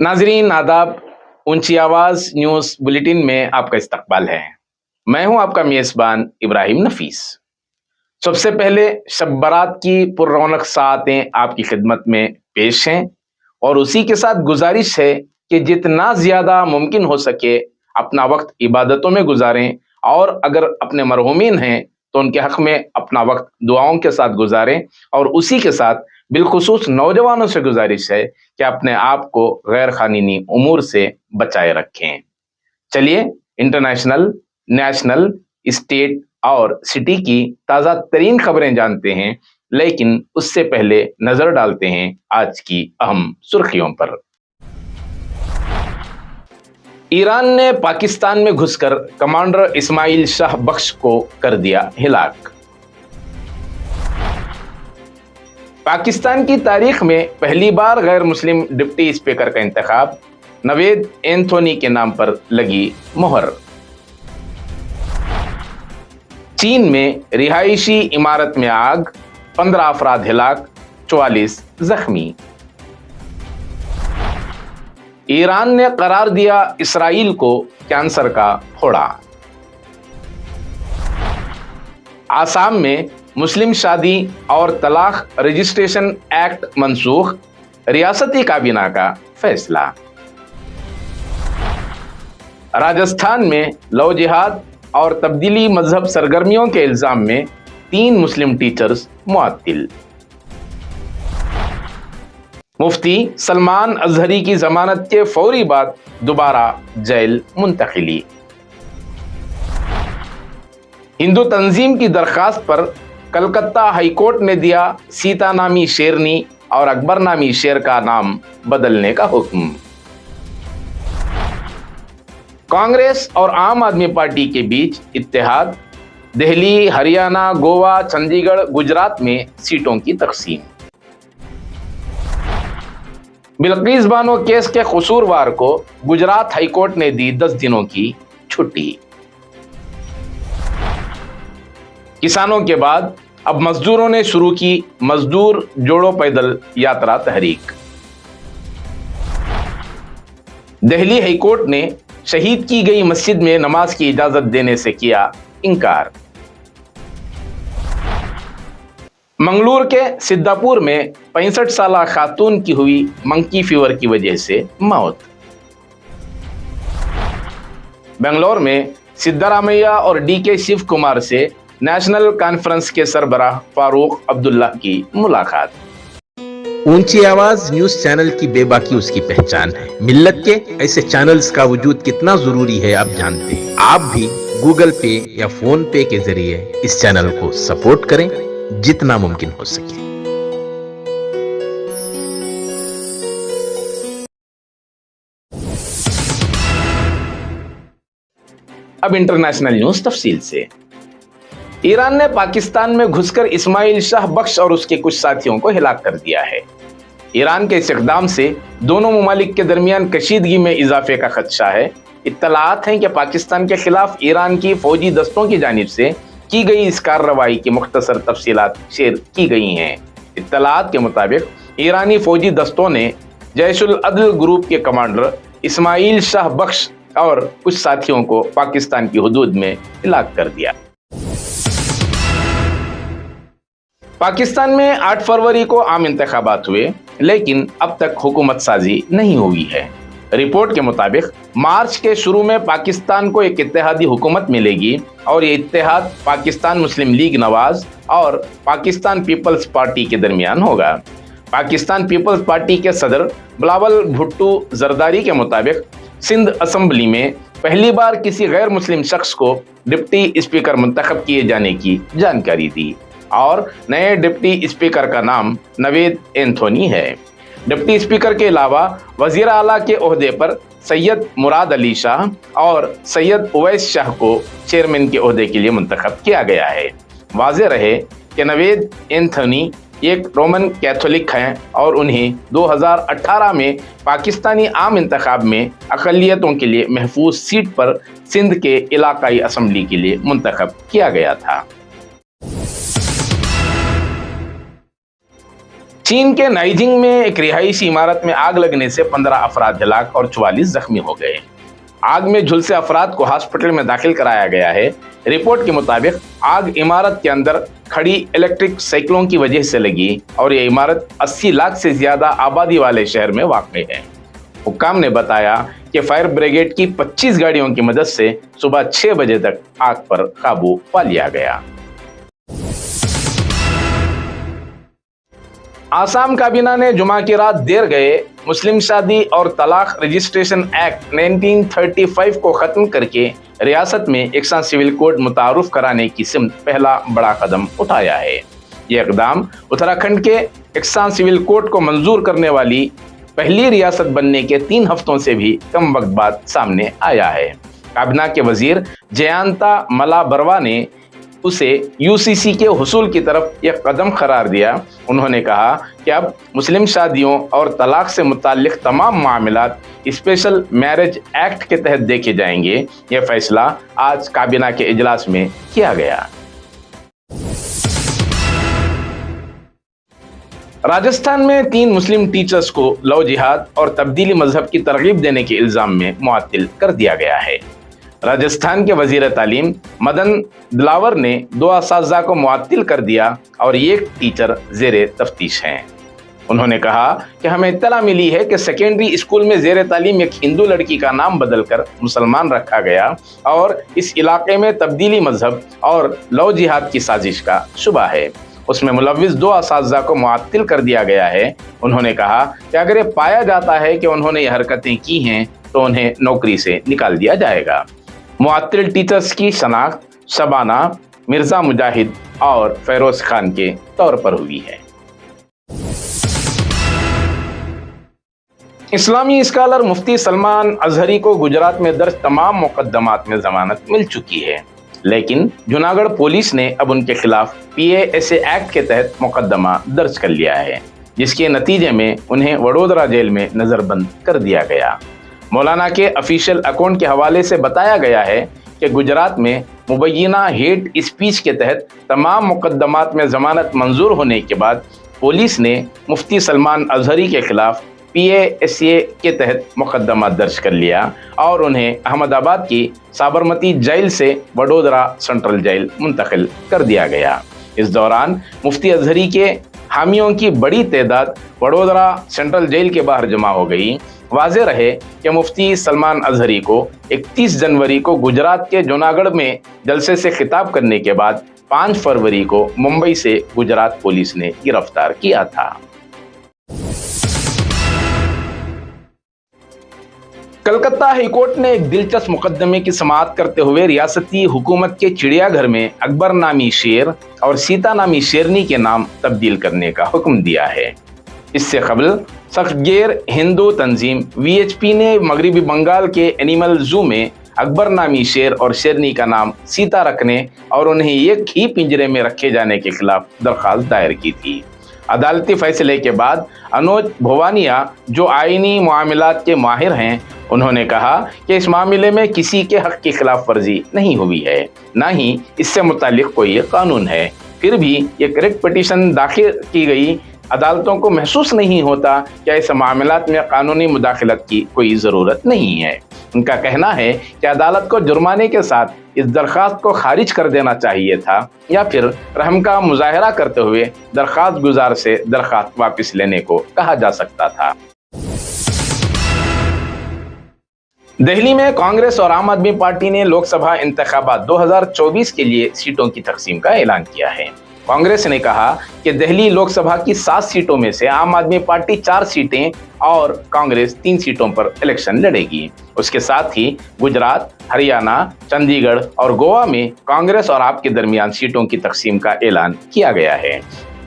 नाजरीन आदाब। ऊंची आवाज न्यूज बुलेटिन में आपका इस्तकबाल है। मैं हूं आपका मेजबान इब्राहिम नफीस। सबसे पहले शब बारात की पुररौनक साआतें आपकी खिदमत में पेश हैं और उसी के साथ गुजारिश है कि जितना ज्यादा मुमकिन हो सके अपना वक्त इबादतों में गुजारें और अगर अपने मरहूमीन हैं तो उनके हक में अपना वक्त दुआओं के साथ गुजारें और उसी के साथ बिलखुसूस नौजवानों से गुजारिश है कि अपने आप को गैर कानूनी उमूर से बचाए रखें। चलिए इंटरनेशनल, नेशनल, स्टेट और सिटी की ताज़ा तरीन खबरें जानते हैं, लेकिन उससे पहले नजर डालते हैं आज की अहम सुर्खियों पर। ईरान ने पाकिस्तान में घुसकर कमांडर इस्माइल शाह बख्श को कर दिया हिलाक। पाकिस्तान की तारीख में पहली बार गैर मुस्लिम डिप्टी स्पीकर का इंतखाब, नवेद एंथोनी के नाम पर लगी मोहर। चीन में रिहायशी इमारत में आग, 15 अफराद हिलाक, 44 जख्मी। ईरान ने करार दिया इसराइल को कैंसर का फोड़ा। आसाम में मुस्लिम शादी और तलाक रजिस्ट्रेशन एक्ट मंसूख, रियासती काबीना का फैसला। राजस्थान में लव जिहाद और तब्दीली मजहब सरगर्मियों के इल्जाम में 3 मुस्लिम टीचर्स मुअत्तिल। मुफ्ती सलमान अजहरी की जमानत के फौरी बाद दोबारा जेल मुंतकिली। हिंदू तंजीम की दरखास्त पर कलकत्ता हाईकोर्ट ने दिया सीता नामी शेरनी और अकबर नामी शेर का नाम बदलने का हुक्म। कांग्रेस और आम आदमी पार्टी के बीच इत्तेहाद, दिल्ली, हरियाणा, गोवा, चंडीगढ़, गुजरात में सीटों की तकसीम। बिल्किस बानो केस के कसूरवार को गुजरात हाईकोर्ट ने दी 10 दिनों की छुट्टी। किसानों के बाद अब मजदूरों ने शुरू की मजदूर जोड़ो पैदल यात्रा तहरीक। दिल्ली हाईकोर्ट ने शहीद की गई मस्जिद में नमाज की इजाजत देने से किया इनकार। मंगलूर के सिद्धापुर में 65 साल खातून की हुई मंकी फीवर की वजह से मौत। बेंगलोर में सिद्धारामैया और डीके शिव कुमार से नेशनल कॉन्फ्रेंस के सरबराह फारूक अब्दुल्ला की मुलाकात। ऊंची आवाज न्यूज चैनल की बेबाकी उसकी पहचान है। मिल्लत के ऐसे चैनल्स का वजूद कितना जरूरी है आप जानते हैं। आप भी गूगल पे या फोन पे के जरिए इस चैनल को सपोर्ट करें जितना मुमकिन हो सके। अब इंटरनेशनल न्यूज तफसील से। ईरान ने पाकिस्तान में घुसकर इस्माइल शाह बख्श और उसके कुछ साथियों को हिलाक कर दिया है। ईरान के इस इक़दाम से दोनों ममालिक के दरमियान कशीदगी में इजाफे का खदशा है। इत्तलात हैं कि पाकिस्तान के खिलाफ ईरान की फौजी दस्तों की जानिब से की गई इस कार्रवाई की मुख्तसर तफसीलात शेयर की गई हैं। इत्तलात के मुताबिक ईरानी फौजी दस्तों ने जैशुल अदल ग्रुप के कमांडर इस्माइल शाह बख्श और कुछ साथियों को पाकिस्तान की हुदूद में हिलाक कर दिया। पाकिस्तान में 8 फरवरी को आम इंतखाबात हुए, लेकिन अब तक हुकूमत साजी नहीं हुई है। रिपोर्ट के मुताबिक मार्च के शुरू में पाकिस्तान को एक इत्तेहादी हुकूमत मिलेगी और ये इत्तेहाद पाकिस्तान मुस्लिम लीग नवाज और पाकिस्तान पीपल्स पार्टी के दरमियान होगा। पाकिस्तान पीपल्स पार्टी के सदर बिलावल भुट्टो जरदारी के मुताबिक सिंध असम्बली में पहली बार किसी गैर मुस्लिम शख्स को डिप्टी स्पीकर मुंतखब किए जाने की जानकारी दी और नए डिप्टी स्पीकर का नाम नवेद एंथोनी है। डिप्टी स्पीकर के अलावा वजीर आला के ओहदे पर सैयद मुराद अली शाह और सैयद उवैस शाह को चेयरमैन के ओहदे के लिए मुंतखब किया गया है। वाज़ेह रहे कि नवेद एंथोनी एक रोमन कैथोलिक हैं और उन्हें 2018 में पाकिस्तानी आम इंतखाब में अक़लियतों के लिए महफूज सीट पर सिंध के इलाकाई असम्बली के लिए मुंतखब किया गया था। चीन के नाइजिंग में एक रिहायशी इमारत में आग लगने से 15 अफराद हलाक और 44 जख्मी हो गए। आग में झुलसे अफराद को हॉस्पिटल में दाखिल कराया गया है। रिपोर्ट के मुताबिक आग इमारत के अंदर खड़ी इलेक्ट्रिक साइकिलों की वजह से लगी और ये इमारत 80 लाख से ज्यादा आबादी वाले शहर में वाक़ है। हुक्काम ने बताया कि फायर ब्रिगेड की 25 गाड़ियों की मदद से सुबह 6 बजे तक आग पर काबू पा लिया गया। आसाम काबीना ने जुमा की रात देर गए मुस्लिम शादी और तलाक रजिस्ट्रेशन एक्ट 1935 को खत्म करके रियासत में एक सा सिविल कोड मुतारुफ कराने की सिमत पहला बड़ा कदम उठाया है। ये इकदाम उत्तराखंड के एक सा सिविल कोड को मंजूर करने वाली पहली रियासत बनने के 3 हफ्तों से भी कम वक्त बाद सामने आया है। काबीना के वजीर जयंता मला बरवा ने उसे यूसीसी के हुसूल की तरफ एक कदम करार दिया। उन्होंने कहा कि अब मुस्लिम शादियों और तलाक से मुताल्लिक तमाम मामलात स्पेशल मैरिज एक्ट के तहत देखे जाएंगे। यह फैसला आज काबीना के इजलास में किया गया। राजस्थान में 3 मुस्लिम टीचर्स को लव जिहाद और तब्दीली मजहब की तरगीब देने के इल्जाम में मुअत्तिल कर दिया गया है। राजस्थान के वजीर तालीम मदन दिलावर ने 2 असातिज़ा को मुअत्तिल कर दिया और एक टीचर ज़ेरे तफ्तीश हैं। उन्होंने कहा कि हमें इत्तला मिली है कि सेकेंडरी स्कूल में ज़ेरे तालीम एक हिंदू लड़की का नाम बदलकर मुसलमान रखा गया और इस इलाके में तब्दीली मजहब और लव जिहाद की साजिश का शुबा है। उसमें मुलव्विस 2 असातिज़ा को मुअत्तिल कर दिया गया है। उन्होंने कहा कि अगर ये पाया जाता है कि उन्होंने ये हरकतें की हैं तो उन्हें नौकरी से निकाल दिया जाएगा। मुअत्तिल टीचर्स की शनाख्त शबाना, मिर्जा मुजाहिद और फेरोज खान के तौर पर हुई है। इस्लामी स्कॉलर मुफ्ती सलमान अजहरी को गुजरात में दर्ज तमाम मुकदमात में जमानत मिल चुकी है, लेकिन जूनागढ़ पुलिस ने अब उनके खिलाफ PASA एक्ट के तहत मुकदमा दर्ज कर लिया है, जिसके नतीजे में उन्हें वडोदरा जेल में नजरबंद कर दिया गया। मौलाना के ऑफिशियल अकाउंट के हवाले से बताया गया है कि गुजरात में मुबैना हेट स्पीच के तहत तमाम मुकदमात में जमानत मंजूर होने के बाद पुलिस ने मुफ्ती सलमान अजहरी के खिलाफ PASA के तहत मुकदमा दर्ज कर लिया और उन्हें अहमदाबाद की साबरमती जेल से वडोदरा सेंट्रल जेल मुंतकिल कर दिया गया। इस दौरान मुफ्ती अजहरी के हामियों की बड़ी तादाद वडोदरा सेंट्रल जेल के बाहर जमा हो गई। वाज़ेह रहे कि मुफ्ती सलमान अजहरी को 31 जनवरी को गुजरात के जूनागढ़ में जलसे से खिताब करने के बाद 5 फरवरी को मुंबई से गुजरात पुलिस ने गिरफ्तार किया था। कलकत्ता हाईकोर्ट ने एक दिलचस्प मुकदमे की समाअत करते हुए रियासती हुकूमत के चिड़ियाघर में अकबर नामी शेर और सीता नामी शेरनी के नाम तब्दील करने का हुक्म दिया है। इससे कबल सख्तगैर हिंदू तंजीम VHP ने मगरबी बंगाल के एनिमल जू में अकबर नामी शेर और शेरनी का नाम सीता रखने और उन्हें एक ही पिंजरे में रखे जाने के खिलाफ दरख्वास्त दायर की थी। अदालती फैसले के बाद अनुज भोवानिया, जो आईनी मामलात के माहिर हैं, उन्होंने कहा कि इस मामले में किसी के हक की खिलाफ वर्जी नहीं हुई है, न ही इससे मुतालिक कोई कानून है। फिर भी एक रिट पिटीशन दाखिल की गई। अदालतों को महसूस नहीं होता कि इस मामलात में कानूनी मुदाखलत की कोई ज़रूरत नहीं है। उनका कहना है कि अदालत को जुर्माने के साथ इस दरख्वास्त को खारिज कर देना चाहिए था या फिर रहम का मुजाहरा करते हुए दरख्वास्त गुजार से दरख्वास्त वापस लेने को कहा जा सकता था। दिल्ली में कांग्रेस और आम आदमी पार्टी ने लोकसभा इंतखाबात 2024 के लिए सीटों की तकसीम का ऐलान किया है। कांग्रेस ने कहा कि दिल्ली लोकसभा की 7 सीटों में से आम आदमी पार्टी 4 सीटें और कांग्रेस 3 सीटों पर इलेक्शन लड़ेगी। उसके साथ ही गुजरात, हरियाणा, चंडीगढ़ और गोवा में कांग्रेस और आप के दरमियान सीटों की तकसीम का ऐलान किया गया है।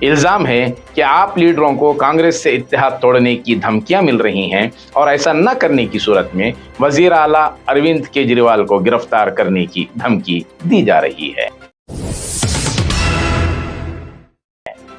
इल्जाम है कि आप लीडरों को कांग्रेस से इत्तेहाद तोड़ने की धमकियां मिल रही हैं और ऐसा न करने की सूरत में वजीर आला अरविंद केजरीवाल को गिरफ्तार करने की धमकी दी जा रही है।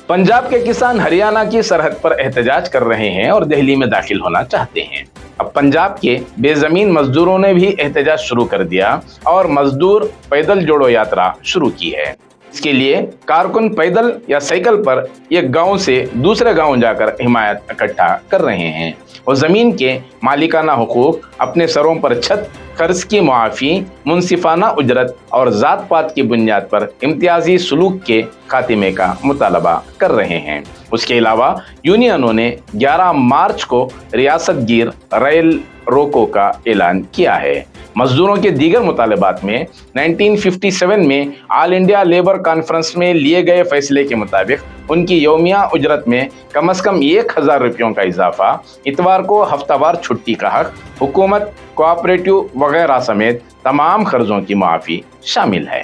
पंजाब के किसान हरियाणा की सरहद पर एहतजाज कर रहे हैं और दिल्ली में दाखिल होना चाहते हैं। अब पंजाब के बेजमीन मजदूरों ने भी एहतजाज शुरू कर दिया और मजदूर पैदल जोड़ो यात्रा शुरू की है। اس کے لیے کارکن پیدل یا سائیکل پر ایک گاؤں سے دوسرے گاؤں جا کر حمایت اکٹھا کر رہے ہیں اور زمین کے مالکانہ حقوق، اپنے سروں پر چھت، قرض کی معافی، منصفانہ اجرت اور ذات پات کی بنیاد پر امتیازی سلوک کے خاتمے کا مطالبہ کر رہے ہیں۔ اس کے علاوہ یونینوں نے 11 مارچ کو ریاست گیر ریل روکو کا اعلان کیا ہے۔ مزدوروں کے دیگر مطالبات میں 1957 میں آل انڈیا لیبر کانفرنس میں لیے گئے فیصلے کے مطابق ان کی یومیہ اجرت میں کم از کم 1000 روپیوں کا اضافہ، اتوار کو ہفتہ وار چھٹی کا حق، حکومت، کوآپریٹو وغیرہ سمیت تمام قرضوں کی معافی شامل ہے۔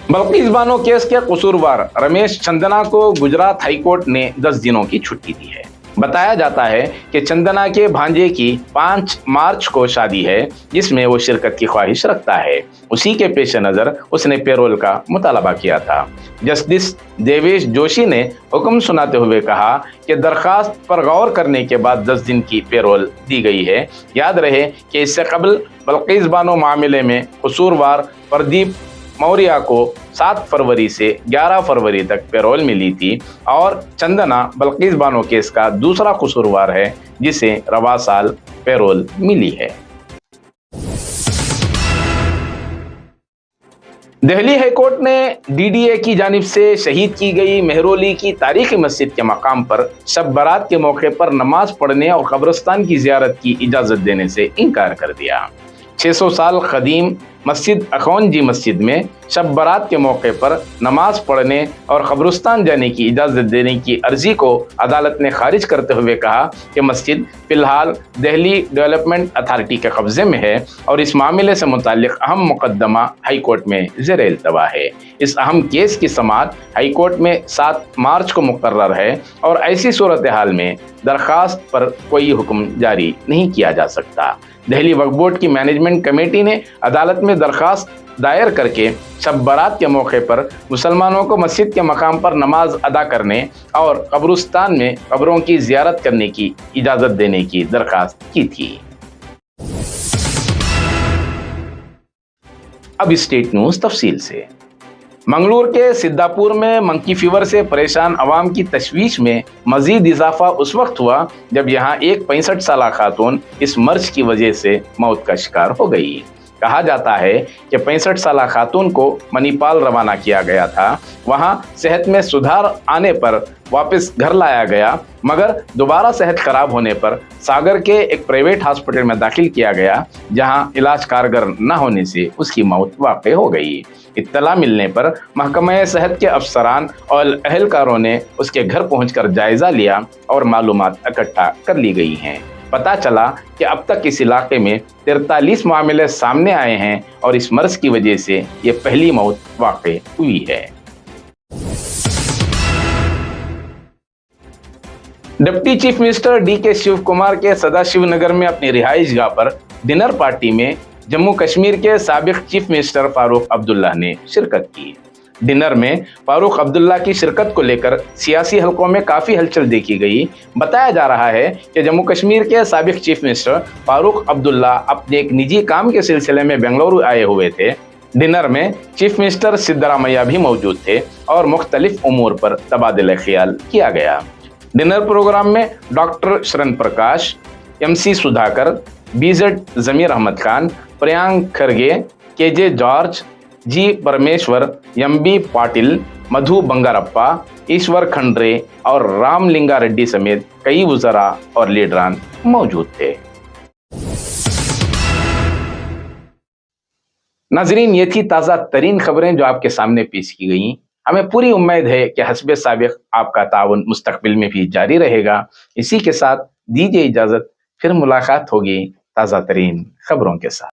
بلقیس بانو کیس کے قصوروار رمیش چندنا کو گجرات ہائی کورٹ نے 10 دنوں کی چھٹی دی ہے۔ بتایا جاتا ہے کہ چندنا کے بھانجے کی 5 مارچ کو شادی ہے جس میں وہ شرکت کی خواہش رکھتا ہے۔ اسی کے پیش نظر اس نے پیرول کا مطالبہ کیا تھا۔ جسٹس دیویش جوشی نے حکم سناتے ہوئے کہا کہ درخواست پر غور کرنے کے بعد 10 دن کی پیرول دی گئی ہے۔ یاد رہے کہ اس سے قبل بلقیس بانو معاملے میں قصوروار پردیپ موریہ کو 7 فروری سے 11 فروری تک پیرول ملی تھی اور چندنا بلقیس بانو کیس کا دوسرا قصوروار ہے جسے رواں سال پیرول ملی ہے۔ دہلی ہائی کورٹ نے ڈی ڈی اے کی جانب سے شہید کی گئی مہرولی کی تاریخی مسجد کے مقام پر شب برات کے موقع پر نماز پڑھنے اور قبرستان کی زیارت کی اجازت دینے سے انکار کر دیا۔ 600 سال قدیم مسجد اخونجی مسجد میں شب برات کے موقع پر نماز پڑھنے اور قبرستان جانے کی اجازت دینے کی عرضی کو عدالت نے خارج کرتے ہوئے کہا کہ مسجد فی الحال دہلی ڈیولپمنٹ اتھارٹی کے قبضے میں ہے اور اس معاملے سے متعلق اہم مقدمہ ہائی کورٹ میں زیر التوا ہے۔ اس اہم کیس کی سماعت ہائی کورٹ میں 7 مارچ کو مقرر ہے اور ایسی صورتحال میں درخواست پر کوئی حکم جاری نہیں کیا جا سکتا۔ دہلی وقف بورڈ کی مینجمنٹ کمیٹی نے عدالت میں درخواست دائر کر کے شب برات کے موقع پر مسلمانوں کو مسجد کے مقام پر نماز ادا کرنے اور قبرستان میں قبروں کی زیارت کرنے کی اجازت دینے کی درخواست کی تھی۔ اب اسٹیٹ نیوز تفصیل سے۔ منگلور کے سدھاپور میں منکی فیور سے پریشان عوام کی تشویش میں مزید اضافہ اس وقت ہوا جب یہاں ایک 65 سالہ خاتون اس مرض کی وجہ سے موت کا شکار ہو گئی۔ کہا جاتا ہے کہ 65 سالہ خاتون کو منی پال روانہ کیا گیا تھا، وہاں صحت میں سدھار آنے پر واپس گھر لایا گیا، مگر دوبارہ صحت خراب ہونے پر ساگر کے ایک پرائیویٹ ہاسپٹل میں داخل کیا گیا جہاں علاج کارگر نہ ہونے سے اس کی موت واقع ہو گئی۔ اطلاع ملنے پر محکمہ صحت کے افسران اور اہلکاروں نے اس کے گھر پہنچ کر جائزہ لیا اور معلومات اکٹھا کر لی گئی ہیں۔ پتہ چلا کہ اب تک اس علاقے میں 43 معاملے سامنے آئے ہیں اور اس مرض کی وجہ سے یہ پہلی موت واقع ہوئی ہے۔ ڈپٹی چیف منسٹر ڈی کے شیو کمار کے سدا شیو نگر میں اپنی رہائش گاہ پر ڈنر پارٹی میں جموں کشمیر کے سابق چیف منسٹر فاروق عبداللہ نے شرکت کی۔ ڈنر میں فاروق عبداللہ کی شرکت کو لے کر سیاسی حلقوں میں کافی ہلچل دیکھی گئی۔ بتایا جا رہا ہے کہ جموں کشمیر کے سابق چیف منسٹر فاروق عبداللہ اپنے ایک نجی کام کے سلسلے میں بنگلورو آئے ہوئے تھے۔ ڈنر میں چیف منسٹر سدھرامیا بھی موجود تھے اور مختلف امور پر تبادلہ خیال کیا گیا۔ ڈنر پروگرام میں doctor Sharan Prakash, M C Sudhakar, B Z Zameer Ahmed Khan, Priyank Kharge, K J George, G Parameshwara, M B Patil, Madhu Bangarappa, Eshwar Khandre اور رام لنگا ریڈی سمیت کئی وزراء اور لیڈران موجود تھے۔ ناظرین، یہ تھی تازہ ترین خبریں جو آپ کے سامنے پیش کی گئیں۔ ہمیں پوری امید ہے کہ حسب سابق آپ کا تعاون مستقبل میں بھی جاری رہے گا۔ اسی کے ساتھ دیجیے اجازت، پھر ملاقات ہوگی تازہ ترین خبروں کے ساتھ۔